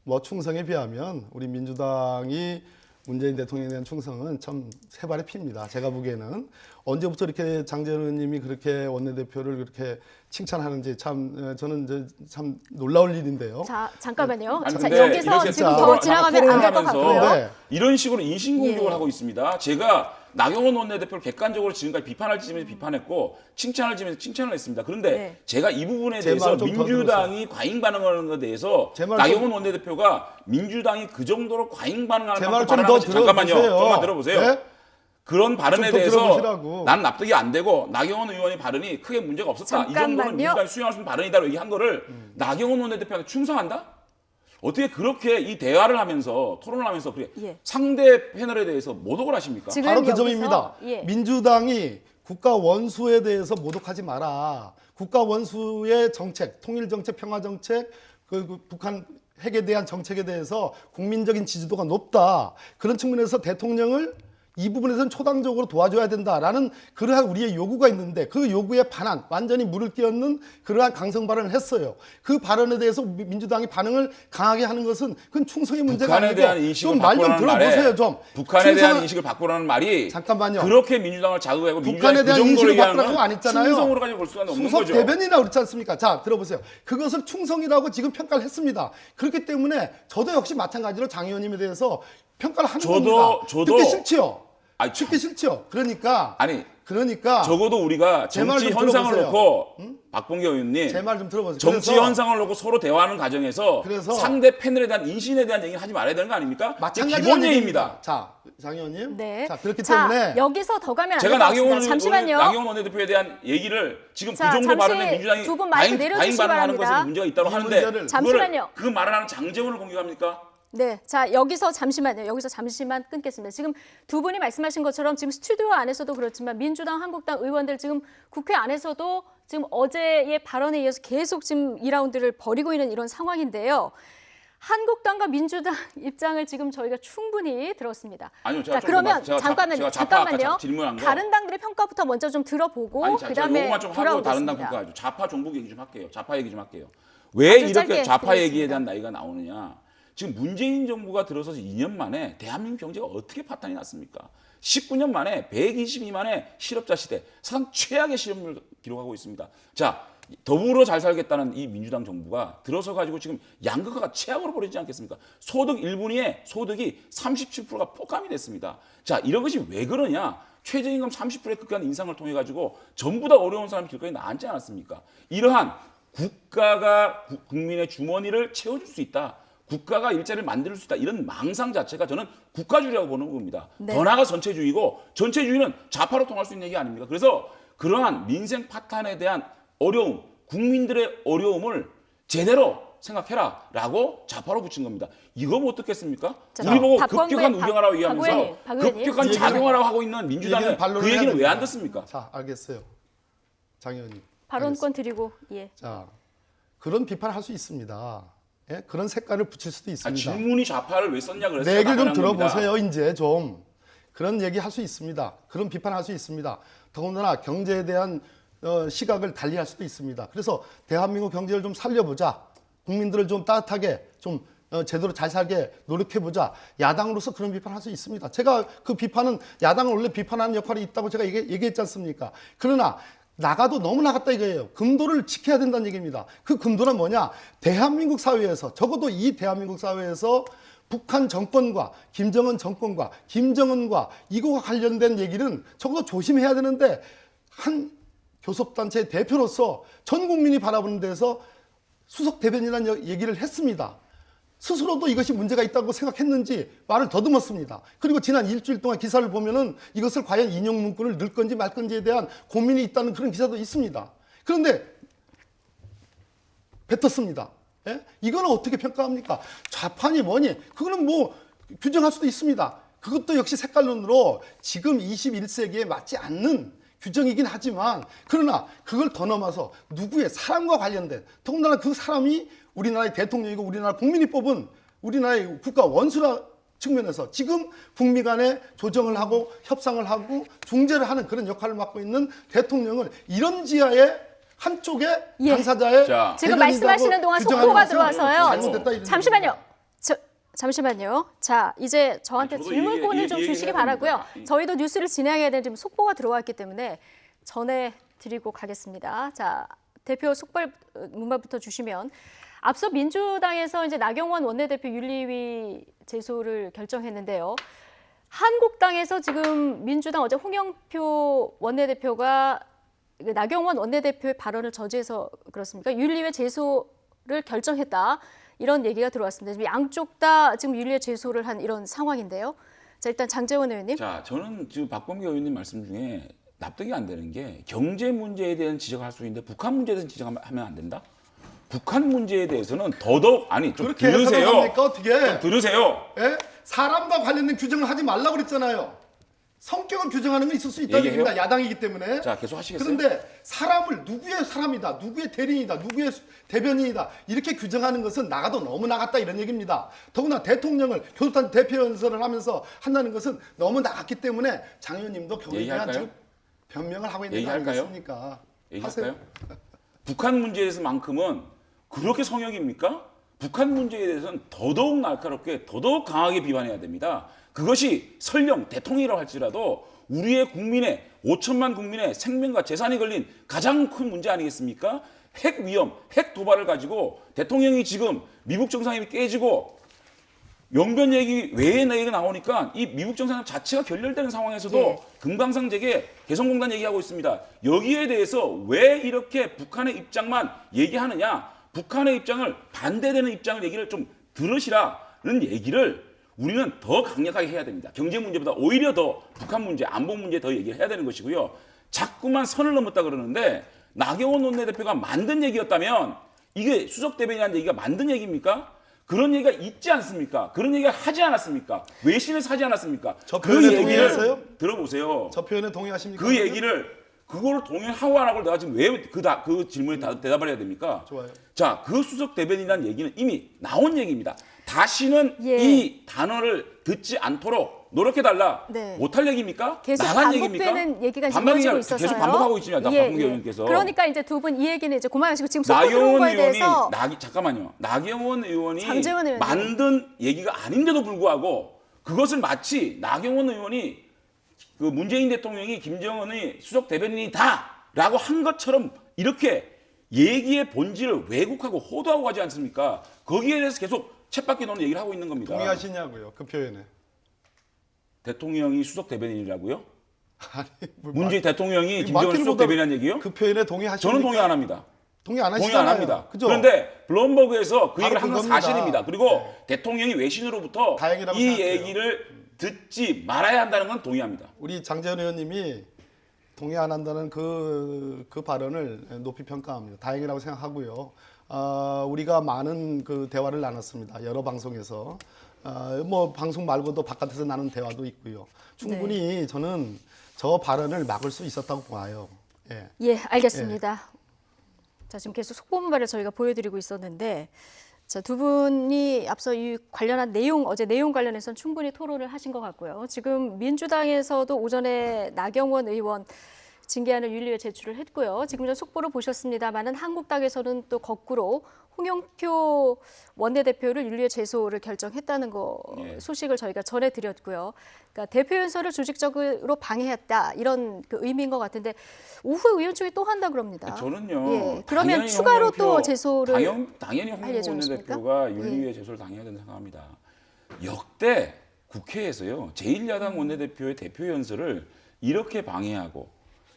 뭐 충성에 비하면 우리 민주당이 문재인 대통령에 대한 충성은 참 세 발의 피입니다. 제가 보기에는 언제부터 이렇게 장재현 의원님이 그렇게 원내대표를 그렇게 칭찬하는지 참 저는 참 놀라울 일인데요. 자, 잠깐만요. 아니, 자, 근데 여기서 이렇게 지금 토론- 더 지나가면 안 될 것 토론하면서 같고요. 네. 이런 식으로 인신공격을 예. 하고 있습니다. 제가 나경원 원내대표를 객관적으로 지금까지 비판할 지점에서 비판했고 칭찬할 지점에서 칭찬을 했습니다. 그런데 네. 제가 이 부분에 제 대해서 말을 좀더 민주당이 과잉 반응하는 것에 대해서 제 말 나경원 좀- 원내대표가 민주당이 그 정도로 과잉 반응하는 제 만큼 말 좀 더 발언하는 것이 잠깐만요. 들어보세요. 조금만 들어보세요. 네? 그런 발언에 좀더 대해서 들어보시라고. 난 납득이 안 되고 나경원 의원의 발언이 크게 문제가 없었다. 이 정도는 잠깐만요. 민주당이 수용할 수 있는 발언이다라고 얘기한 거를 나경원 원내대표한테 충성한다? 어떻게 그렇게 이 대화를 하면서 토론을 하면서 그게 예. 상대 패널에 대해서 모독을 하십니까? 지금 바로 그 여기서- 점입니다. 예. 민주당이 국가 원수에 대해서 모독하지 마라. 국가 원수의 정책, 통일 정책, 평화 정책, 그 북한 핵에 대한 정책에 대해서 국민적인 지지도가 높다. 그런 측면에서 대통령을 이 부분에서는 초당적으로 도와줘야 된다라는 그러한 우리의 요구가 있는데 그 요구에 반한 완전히 물을 끼얹는 그러한 강성 발언을 했어요. 그 발언에 대해서 민주당이 반응을 강하게 하는 것은 그건 충성의 문제가 북한에 아니고 대한 인식을 좀 말 좀 바꾸라는 들어보세요. 말에 좀 북한에 대한 충성을- 인식을 바꾸라는 말이 잠깐만요. 그렇게 민주당을 자극하고 북한에 민주당이 그 대한 정도로 인식을 얘기하는 바꾸라고 건 안 했잖아요. 충성으로 가지고 볼 수가 없는 수석 거죠. 대변이나 그렇지 않습니까? 자, 들어보세요. 그것을 충성이라고 지금 평가를 했습니다. 그렇기 때문에 저도 역시 마찬가지로 장 의원님에 대해서 평가를 하는 겁니다. 저도- 듣기 싫지요. 아니, 참. 듣기 싫지요. 그러니까 적어도 우리가 제말 정치 좀 현상을 들어보세요. 놓고 박봉계 의원님 제 말 좀 들어보세요. 정치 그래서 현상을 놓고 서로 대화하는 과정에서 그래서 상대 패널에 대한 인신에 대한 얘기를 하지 말아야 되는 거 아닙니까? 마찬가지로 기본 예의입니다. 자, 장 의원님. 네. 자, 그렇기 자, 때문에 여기서 더 가면 안 될 제가 것 같습니다. 잠시만요. 나경원 원내대표에 대한 얘기를 지금 자, 그 정도 잠시 발언에 민주당이 두분 마이크 내려주시기 반응하는 바랍니다. 것에 문제가 있다고 이 하는데 문제를- 잠시만요. 그 말을 하는 장재원을 공격합니까? 네, 자 여기서 잠시만요. 여기서 잠시만 끊겠습니다. 지금 두 분이 말씀하신 것처럼 지금 스튜디오 안에서도 그렇지만 민주당, 한국당 의원들 지금 국회 안에서도 지금 어제의 발언에 이어서 계속 지금 2라운드를 벌이고 있는 이런 상황인데요. 한국당과 민주당 입장을 지금 저희가 충분히 들었습니다. 아니요, 제가 자, 좀 그러면 제가 잠깐만요. 좌파 아까 잠깐만요. 질문한 거. 다른 당들의 평가부터 먼저 좀 들어보고 아니, 제가 그다음에 요거만 좀 하고 다른 당 돌아오겠습니다. 평가하죠. 좌파 종북 얘기 좀 할게요. 좌파 얘기 좀 할게요. 왜 아주 이렇게 짧게 좌파 드리겠습니다. 얘기에 대한 나이가 나오느냐? 지금 문재인 정부가 들어서서 2년 만에 대한민국 경제가 어떻게 파탄이 났습니까? 19년 만에 122만의 실업자 시대, 사상 최악의 실업률을 기록하고 있습니다. 자, 더불어 잘 살겠다는 이 민주당 정부가 들어서 가지고 지금 양극화가 최악으로 벌어지지 않겠습니까? 소득 1분위의 소득이 37%가 폭감이 됐습니다. 자, 이런 것이 왜 그러냐? 최저임금 30%의 극한 인상을 통해 가지고 전부 다 어려운 사람 길거리에 나앉지 않았습니까? 이러한 국가가 국민의 주머니를 채워줄 수 있다. 국가가 일자리를 만들 수 있다. 이런 망상 자체가 저는 국가주의라고 보는 겁니다. 네. 더 나아가 전체주의고 전체주의는 좌파로 통할 수 있는 얘기 아닙니까? 그래서 그러한 민생 파탄에 대한 어려움, 국민들의 어려움을 제대로 생각해라라고 좌파로 붙인 겁니다. 이거 뭐 어떻겠습니까? 자, 우리 보고 박광배, 급격한 우경화라고 박 얘기하면서 의원님. 급격한 얘기는- 작용하라고 하고 있는 민주당은 반론을 그 해야 얘기는 왜 안 됩니다. 듣습니까? 자, 알겠어요. 장 의원님. 발언권 드리고 예. 자, 그런 비판을 할 수 있습니다. 예? 그런 색깔을 붙일 수도 아, 있습니다. 질문이 좌파를 왜 썼냐 그래서 내 얘기를 좀 답변한 겁니다. 들어보세요. 이제 좀 그런 얘기 할 수 있습니다. 그런 비판할 수 있습니다. 더군다나 경제에 대한 시각을 달리할 수도 있습니다. 그래서 대한민국 경제를 좀 살려보자. 국민들을 좀 따뜻하게 좀 제대로 잘 살게 노력해보자. 야당으로서 그런 비판할 수 있습니다. 제가 그 비판은 야당은 원래 비판하는 역할이 있다고 제가 얘기했지 않습니까? 그러나 나가도 너무 나갔다 이거예요. 금도를 지켜야 된다는 얘기입니다. 그 금도는 뭐냐? 대한민국 사회에서 적어도 이 대한민국 사회에서 북한 정권과 김정은 정권과 김정은과 이거와 관련된 얘기는 적어도 조심해야 되는데 한 교섭단체 대표로서 전 국민이 바라보는 데서 수석 대변인이라는 얘기를 했습니다. 스스로도 이것이 문제가 있다고 생각했는지 말을 더듬었습니다. 그리고 지난 일주일 동안 기사를 보면은 이것을 과연 인용 문구를 넣을 건지 말 건지에 대한 고민이 있다는 그런 기사도 있습니다. 그런데 뱉었습니다. 예? 이거는 어떻게 평가합니까? 좌판이 뭐니? 그거는 뭐 규정할 수도 있습니다. 그것도 역시 색깔론으로 지금 21세기에 맞지 않는 규정이긴 하지만 그러나 그걸 더 넘어서 누구의 사람과 관련된 더군다나 그 사람이 우리나라의 대통령이고 우리나라 국민이 뽑은 우리나라의 국가 원수라 측면에서 지금 북미 간에 조정을 하고 협상을 하고 중재를 하는 그런 역할을 맡고 있는 대통령을 이런 지하에 한쪽의 예. 당사자의 자, 지금 대변인이라고 말씀하시는 동안 규정하는 속보가 것은 들어와서요. 잘못됐다 이런 잠시만요. 얘기입니다. 잠시만요. 자, 이제 저한테 저도 질문권을 좀 얘기 주시기 해야 바라고요. 됩니다. 저희도 뉴스를 진행해야 되는 지금 속보가 들어왔기 때문에 전해드리고 가겠습니다. 자, 대표 속발 문말부터 주시면 앞서 민주당에서 이제 나경원 원내대표 윤리위 제소를 결정했는데요. 한국당에서 지금 민주당 어제 홍영표 원내대표가 나경원 원내대표의 발언을 저지해서 그렇습니까? 윤리위 제소를 결정했다. 이런 얘기가 들어왔습니다. 지금 양쪽 다 지금 윤리위 제소를 한 이런 상황인데요. 자, 일단 장제원 의원님. 자, 저는 지금 박범계 의원님 말씀 중에 납득이 안 되는 게 경제 문제에 대한 지적을 할 수 있는데 북한 문제에 대한 지적하면 안 된다? 북한 문제에 대해서는 더더욱 아니 좀 그렇게 들으세요. 해석합니까? 어떻게? 좀 들으세요. 예? 사람과 관련된 규정을 하지 말라고 그랬잖아요. 성격을 규정하는 건 있을 수 있다는 얘기해요? 얘기입니다. 야당이기 때문에. 자, 계속 하시겠어요? 그런데 사람을 누구의 사람이다, 누구의 대리인이다, 누구의 대변인이다 이렇게 규정하는 것은 나가도 너무 나갔다 이런 얘기입니다. 더구나 대통령을 교섭단 대표 연설을 하면서 한다는 것은 너무 나갔기 때문에 장 의원님도 거기에 대한 얘기할까요? 지금 변명을 하고 있는 거 얘기할까요? 아니겠습니까? 얘기할까요? 북한 문제에 대해서만큼은 그렇게 성역입니까? 북한 문제에 대해서는 더더욱 날카롭게 더더욱 강하게 비판해야 됩니다. 그것이 설령 대통령이라고 할지라도 우리의 국민의 5천만 국민의 생명과 재산이 걸린 가장 큰 문제 아니겠습니까? 핵 위험, 핵 도발을 가지고 대통령이 지금 미국 정상회담이 깨지고 영변 얘기 외의 얘기가 나오니까 이 미국 정상회담 자체가 결렬되는 상황에서도 네. 금강산제게 개성공단 얘기하고 있습니다. 여기에 대해서 왜 이렇게 북한의 입장만 얘기하느냐? 북한의 입장을 반대되는 입장을 얘기를 좀 들으시라는 얘기를 우리는 더 강력하게 해야 됩니다. 경제 문제보다 오히려 더 북한 문제, 안보 문제 더 얘기를 해야 되는 것이고요. 자꾸만 선을 넘었다 그러는데 나경원 원내대표가 만든 얘기였다면 이게 수석 대변인이라는 얘기가 만든 얘기입니까? 그런 얘기가 있지 않습니까? 그런 얘기가 하지 않았습니까? 외신에서 하지 않았습니까? 저 그 표현에 얘기를 동의하세요? 들어보세요. 저 표현에 동의하십니까? 그 얘기를 그걸 동의하고 안 하고 내가 지금 왜 그 질문에 대답을 해야 됩니까? 좋아요. 자, 그 수석 대변인이라는 얘기는 이미 나온 얘기입니다. 다시는 예. 이 단어를 듣지 않도록 노력해달라. 네. 못할 얘기입니까? 계속 나간 얘기입니까? 반복되는 얘기가 지금 반박이 이어지고 아니라 있어서요. 계속 반복하고 있습니다. 예, 박봉계 예. 의원께서. 그러니까 이제 두 분 이 얘기는 이제 그만하시고 지금 속보 들어온 나경원 거에 의원이 대해서 잠깐만요. 나경원 의원이 장제원 의원님. 만든 얘기가 아닌데도 불구하고 그것을 마치 나경원 의원이 그 문재인 대통령이 김정은의 수석 대변인이다라고 한 것처럼 이렇게 얘기의 본질을 왜곡하고 호도하고 가지 않습니까? 거기에 대해서 계속 쳇바퀴 도는 얘기를 하고 있는 겁니다. 동의하시냐고요? 그 표현에. 대통령이 수석 대변인이라고요? 아니, 뭘 문재인 대통령이 말- 김정은 맞기는 수석 보다 대변인이라는 얘기요? 그 표현에 동의하십니까? 저는 동의 안 합니다. 동의 안 동의 하시잖아요. 안 합니다. 그죠? 그런데 블룸버그에서 그 바로 얘기를 한 건 그겁니다. 사실입니다. 그리고 대통령이 외신으로부터 다행이라고 이 생각해요. 얘기를 듣지 말아야 한다는 건 동의합니다. 우리 장재현 의원님이 동의 안 한다는 그 발언을 높이 평가합니다. 다행이라고 생각하고요. 우리가 많은 그 대화를 나눴습니다. 여러 방송에서. 뭐 방송 말고도 바깥에서 나눈 대화도 있고요. 충분히 저는 저 발언을 막을 수 있었다고 봐요. 예. 예, 알겠습니다. 자, 지금 계속 속보문발을 저희가 보여드리고 있었는데, 자, 두 분이 앞서 이 관련한 내용, 어제 내용 관련해서는 충분히 토론을 하신 것 같고요. 지금 민주당에서도 오전에 나경원 의원 징계안을 윤리위에 제출을 했고요. 지금 전 속보로 보셨습니다만은 한국당에서는 또 거꾸로 홍영표 원내대표를 윤리위에 제소를 결정했다는 거 소식을 저희가 전해드렸고요. 그러니까 대표연설을 조직적으로 방해했다 이런 그 의미인 것 같은데 오후 의원총회 또 한다 그럽니다. 저는요. 예, 그러면 당연히 추가로 홍영표, 또 제소를 당연히 할 홍영표 예정이십니까? 원내대표가 윤리위에 제소를 당해야 된다고 생각합니다. 역대 국회에서요. 제1야당 원내대표의 대표 연설을 이렇게 방해하고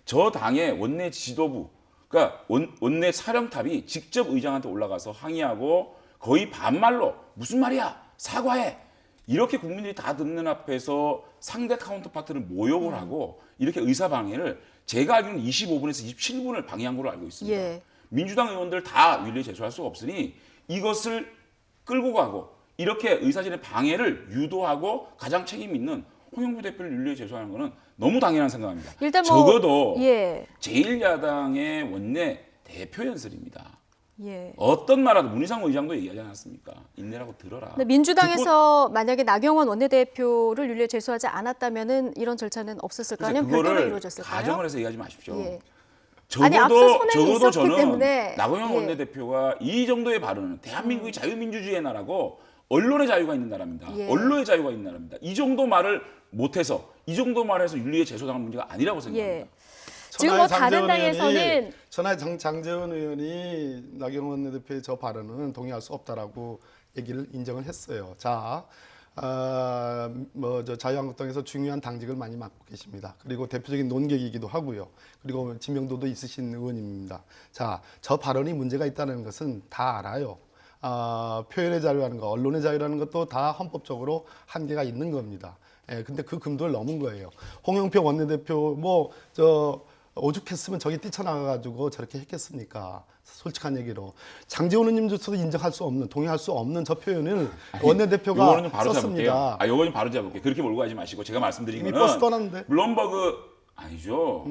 저 당의 원내 지도부, 그러니까 원내 사령탑이 직접 의장한테 올라가서 항의하고 거의 반말로 무슨 말이야 사과해 이렇게 국민들이 다 듣는 앞에서 상대 카운터파트를 모욕을 하고 이렇게 의사방해를 제가 알기로는 25분에서 27분을 방해한 걸로 알고 있습니다. 예. 민주당 의원들 다 윤리에 제소할 수가 없으니 이것을 끌고 가고 이렇게 의사진의 방해를 유도하고 가장 책임 있는 홍영표 대표를 윤리에 제소하는 것은 너무 당연한 생각입니다. 일단 뭐 적어도 예. 제1야당의 원내 대표 연설입니다. 예. 어떤 말하도 문희상 의장도 얘기하지 않았습니까? 인내라고 들어라. 근데 민주당에서 만약에 나경원 원내대표를 윤리에 제소하지 않았다면은 이런 절차는 없었을까요? 아니면 별도로 그거를 이루어졌을까요? 가정을 해서 얘기하지 마십시오. 예. 아니, 앞서 선행이 적어도 있었기 저는 때문에, 나경원 예. 원내대표가 이 정도의 발언은 대한민국이 자유민주주의의 나라고 언론의 자유가 있는 나라입니다. 예. 언론의 자유가 있는 나라입니다. 이 정도 말을 못해서 이 정도 말해서 윤리에 제소당할 문제가 아니라고 생각합니다. 예. 지금 뭐 다른 당에서는 천하의 장재원 의원이 나경원 원내대표의 저 발언은 동의할 수 없다라고 얘기를 인정을 했어요. 자, 저 자유한국당에서 중요한 당직을 많이 맡고 계십니다. 그리고 대표적인 논객이기도 하고요. 그리고 지명도도 있으신 의원입니다. 자, 저 발언이 문제가 있다는 것은 다 알아요. 표현의 자유라는 거, 언론의 자유라는 것도 다 헌법적으로 한계가 있는 겁니다. 예, 근데 그 금도를 넘은 거예요. 홍영표 원내대표 오죽했으면 저기 뛰쳐나가가지고 저렇게 했겠습니까? 솔직한 얘기로. 장재원 의원님조차도 인정할 수 없는, 동의할 수 없는 저 표현을 원내대표가 요거는 좀 바로 썼습니다. 잡을게요. 요거는 바로 잡을게요. 그렇게 몰고 가지 마시고 제가 말씀드린 이미 거는 버스 떠났는데. 블룸버그 아니죠.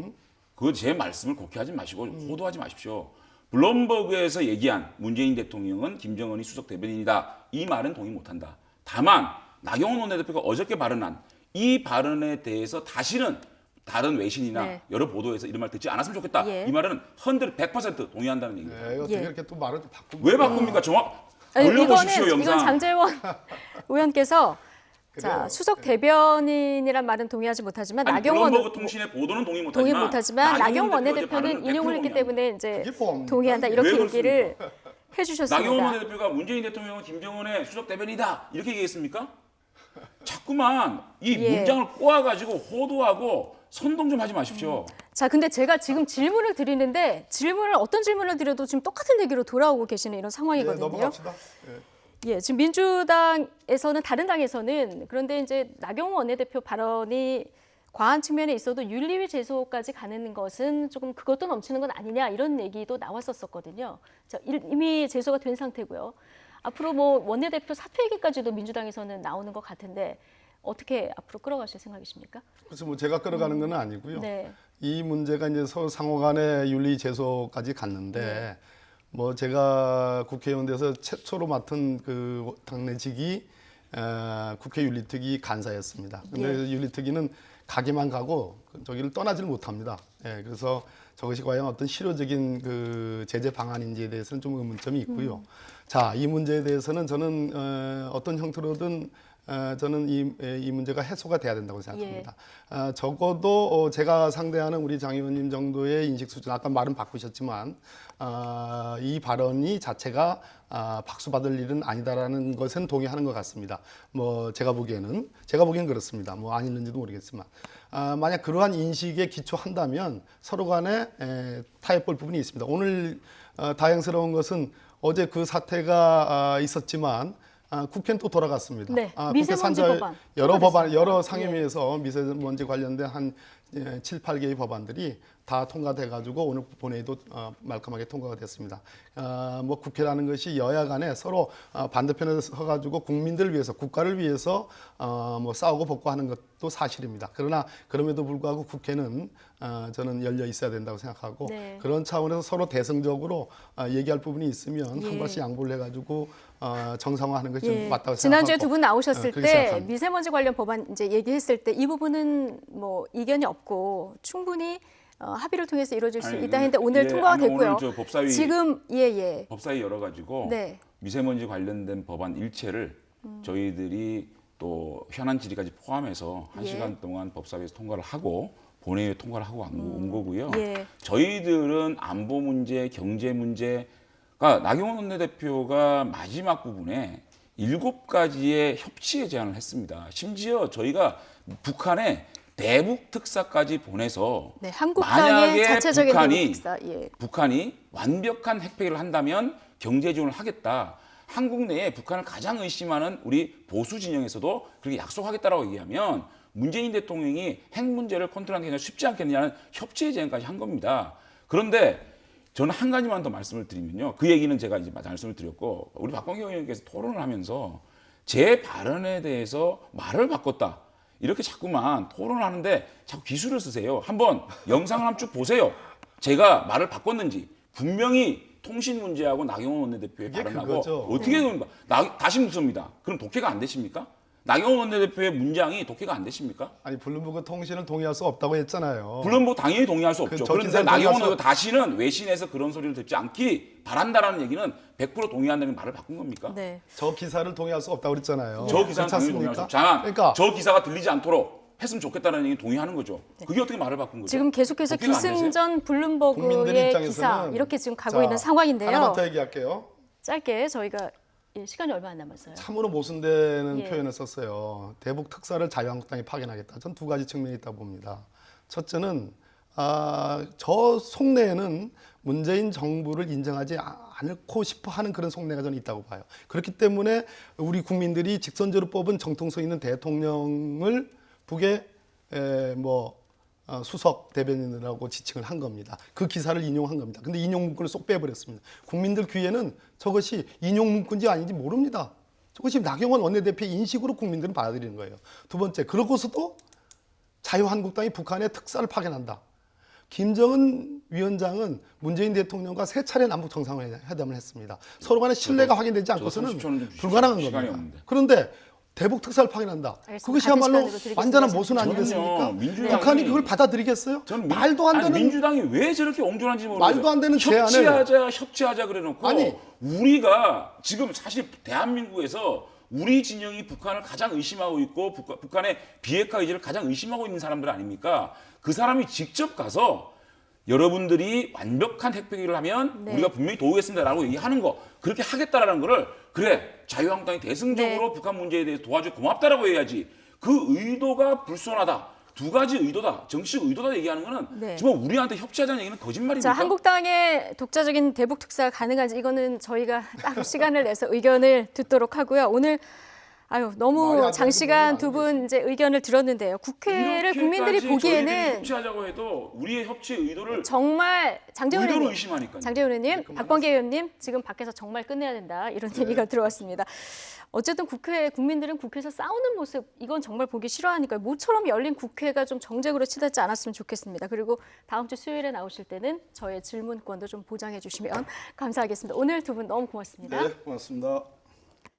그거 제 말씀을 그렇게 하지 마시고 호도하지 마십시오. 블룸버그에서 얘기한 문재인 대통령은 김정은이 수석 대변인이다. 이 말은 동의 못한다. 다만 나경원 원내대표가 어저께 발언한 이 발언에 대해서 다시는 다른 외신이나 네. 여러 보도에서 이런 말 듣지 않았으면 좋겠다. 예. 이 말은 100% 동의한다는 얘기입니다. 네, 어떻게 예. 이렇게 또 말을 바꿉니까? 왜 바꿉니까? 정확 아니, 돌려보십시오 이건 영상. 장재원 의원께서 자, 그래요. 수석 대변인이란 말은 동의하지 못하지만 아니, 나경원 블룸버그 통신의 보도는 동의 못하지만 동의 못하지만 나경원 원내대표는 발언은 인용을 100% 했기 동의합니다. 때문에 이제 그게 뭡니까? 동의한다 왜 이렇게 그렇습니까? 얘기를 나경원 해주셨습니다. 원내대표가 문재인 대통령은 김정은의 수석 대변이다 이렇게 얘기했습니까? 자꾸만 이 예. 문장을 꼬아가지고 호도하고 선동 좀 하지 마십시오. 자, 근데 제가 지금 질문을 드리는데 어떤 질문을 드려도 지금 똑같은 얘기로 돌아오고 계시는 이런 예, 상황이거든요. 넘어갑시다. 예. 예, 지금 민주당에서는 다른 당에서는 그런데 이제 나경원 원내대표 발언이 과한 측면에 있어도 윤리위 제소까지 가는 것은 조금 그것도 넘치는 건 아니냐 이런 얘기도 나왔었거든요. 자, 이미 제소가 된 상태고요. 앞으로 뭐 원내대표 사퇴 얘기까지도 민주당에서는 나오는 것 같은데 어떻게 앞으로 끌어가실 생각이십니까? 그래서 뭐 제가 끌어가는 건 아니고요. 네. 이 문제가 이제 서로 상호간의 윤리 제소까지 갔는데 뭐 제가 국회의원 돼서 최초로 맡은 그 당내직이 국회 윤리특위 간사였습니다. 근데 예. 윤리특위는 가기만 가고 저기를 떠나질 못합니다. 예, 그래서 저것이 과연 어떤 실효적인 그 제재 방안인지에 대해서는 좀 의문점이 있고요. 자, 이 문제에 대해서는 저는 어떤 형태로든 저는 이 문제가 해소가 돼야 된다고 생각합니다. 적어도 제가 상대하는 우리 장 의원님 정도의 인식 수준, 아까 말은 바꾸셨지만 이 발언이 자체가 박수 받을 일은 아니다라는 것은 동의하는 것 같습니다. 뭐 제가 보기엔 그렇습니다. 뭐 아닌지도 모르겠지만 만약 그러한 인식에 기초한다면 서로 간에 타협볼 부분이 있습니다. 오늘 다행스러운 것은 어제 그 사태가 있었지만 국회는 또 돌아갔습니다. 네, 국회 미세먼지 법안 여러 상임위에서 미세먼지 관련된 한 7, 8개의 법안들이 다 통과돼가지고 오늘 본회의도 말끔하게 통과가 됐습니다. 뭐 국회라는 것이 여야 간에 서로 반대편에 서가지고 국민들을 위해서, 국가를 위해서 뭐 싸우고 복구하는 것도 사실입니다. 그러나 그럼에도 불구하고 국회는 저는 열려 있어야 된다고 생각하고 네. 그런 차원에서 서로 대승적으로 얘기할 부분이 있으면 한 번씩 양보를 해가지고 정상화하는 것이 좀 맞다고 생각하고 지난주에 두 분 나오셨을 그렇게 때 생각합니다. 미세먼지 관련 법안 이제 얘기했을 때 이 부분은 뭐 이견이 없고 충분히 합의를 통해서 이루어질 수 있다 했는데 오늘 통과가 됐고요. 오늘 저 법사위 지금 법사위 열어가지고 네. 미세먼지 관련된 법안 일체를 저희들이 또 현안 질의까지 포함해서 1시간 동안 법사위에서 통과를 하고 본회의에 통과를 하고 온 거고요. 예. 저희들은 안보 문제, 경제 문제가 나경원 원내대표가 마지막 부분에 7가지의 협치의 제안을 했습니다. 심지어 저희가 북한에 대북 특사까지 보내서 네, 한국당의 만약에 자체적인 대북 특사, 북한이 완벽한 핵폐기를 한다면 경제 지원을 하겠다. 한국 내에 북한을 가장 의심하는 우리 보수 진영에서도 그렇게 약속하겠다라고 얘기하면 문재인 대통령이 핵 문제를 컨트롤하는 게 쉽지 않겠느냐는 협치의 제안까지 한 겁니다. 그런데 저는 한 가지만 더 말씀을 드리면요. 그 얘기는 제가 이제 말씀을 드렸고 우리 박광경 의원님께서 토론을 하면서 제 발언에 대해서 말을 바꿨다. 이렇게 자꾸만 토론을 하는데 자꾸 기술을 쓰세요. 한번 영상을 한번 쭉 보세요. 제가 말을 바꿨는지 분명히 통신 문제하고 나경원 원내대표의 그게 발언하고 그거죠. 어떻게 됩니까? 다시 묻습니다. 그럼 독해가 안 되십니까? 나경원 원내대표의 문장이 독해가 안 되십니까? 아니 블룸버그 통신을 동의할 수 없다고 했잖아요. 물론 뭐 당연히 동의할 수 없죠. 저 그런데 기사를 나경원 동의할 원내대표 다시는 외신에서 그런 소리를 듣지 않기 바란다라는 얘기는 100% 동의한다는 말을 바꾼 겁니까? 네. 저 기사를 동의할 수 없다고 그랬잖아요. 저 기사는 그렇지 당연히 동의할 수 않습니까? 없죠. 다만 그러니까 저 기사가 들리지 않도록 했으면 좋겠다는 얘기 동의하는 거죠. 그게 어떻게 말을 바꾼 거죠? 지금 계속해서 독해가 안 되세요? 기승전 국민들 블룸버그의 입장에서는 기사 이렇게 지금 가고 자, 있는 상황인데요. 하나만 더 얘기할게요. 짧게 저희가 시간이 얼마 안 남았어요. 참으로 모순되는 예. 표현을 썼어요. 대북 특사를 자유한국당이 파견하겠다. 전 두 가지 측면이 있다고 봅니다. 첫째는 저 속내에는 문재인 정부를 인정하지 않고 싶어 하는 그런 속내가 저는 있다고 봐요. 그렇기 때문에 우리 국민들이 직선제로 뽑은 정통성 있는 대통령을 북의 수석 대변인이라고 지칭을 한 겁니다. 그 기사를 인용한 겁니다. 근데 인용 문구를 쏙 빼버렸습니다. 국민들 귀에는 저것이 인용 문구인지 아닌지 모릅니다. 저것이 나경원 원내대표의 인식으로 국민들은 받아들이는 거예요. 두 번째, 그러고서도 자유한국당이 북한에 특사를 파견한다. 김정은 위원장은 문재인 대통령과 3차례 남북 정상회담을 했습니다. 서로 간에 신뢰가 확인되지 않고서는 30초 좀 주십시오. 불가능한 시간이 겁니다. 없는데. 그런데 대북 특사를 파견한다. 알겠습니다. 그것이야말로 같은 시간으로 드리겠습니다. 완전한 모순 저는요, 아니겠습니까? 민주당이- 북한이 그걸 받아들이겠어요? 저는 말도 안 되는 민주당이 왜 저렇게 옹졸한지 모르겠어요. 말도 안 되는 제안을 협치하자 그래놓고 아니. 우리가 지금 사실 대한민국에서 우리 진영이 북한을 가장 의심하고 있고 북한의 비핵화 의지를 가장 의심하고 있는 사람들 아닙니까? 그 사람이 직접 가서 여러분들이 완벽한 핵폐기를 하면 네. 우리가 분명히 도우겠습니다라고 얘기하는 거 그렇게 하겠다라는 거를 그래 자유한국당이 대승적으로 네. 북한 문제에 대해서 도와줘 고맙다라고 해야지 그 의도가 불손하다. 두 가지 의도다. 정치적 의도다 얘기하는 거는 네. 정말 우리한테 협치하자는 얘기는 거짓말입니까? 자, 한국당의 독자적인 대북 특사가 가능한지 이거는 저희가 따로 시간을 내서 의견을 듣도록 하고요. 오늘 말이 너무 안 장시간 되는 두 분 이제 의견을 들었는데요. 국회를 국민들이 이렇게까지 보기에는 저희들이 협치하자고 해도 우리의 협치의 의도를 정말 장재원 의도로 의원님, 의심하니까요. 장재원 의원님, 박범계 의원님 지금 밖에서 정말 끝내야 된다 이런 얘기가 들어왔습니다. 어쨌든 국민들은 국회에서 싸우는 모습 이건 정말 보기 싫어하니까요. 모처럼 열린 국회가 좀 정쟁으로 치닫지 않았으면 좋겠습니다. 그리고 다음 주 수요일에 나오실 때는 저의 질문권도 좀 보장해 주시면 감사하겠습니다. 오늘 두 분 너무 고맙습니다. 네, 고맙습니다.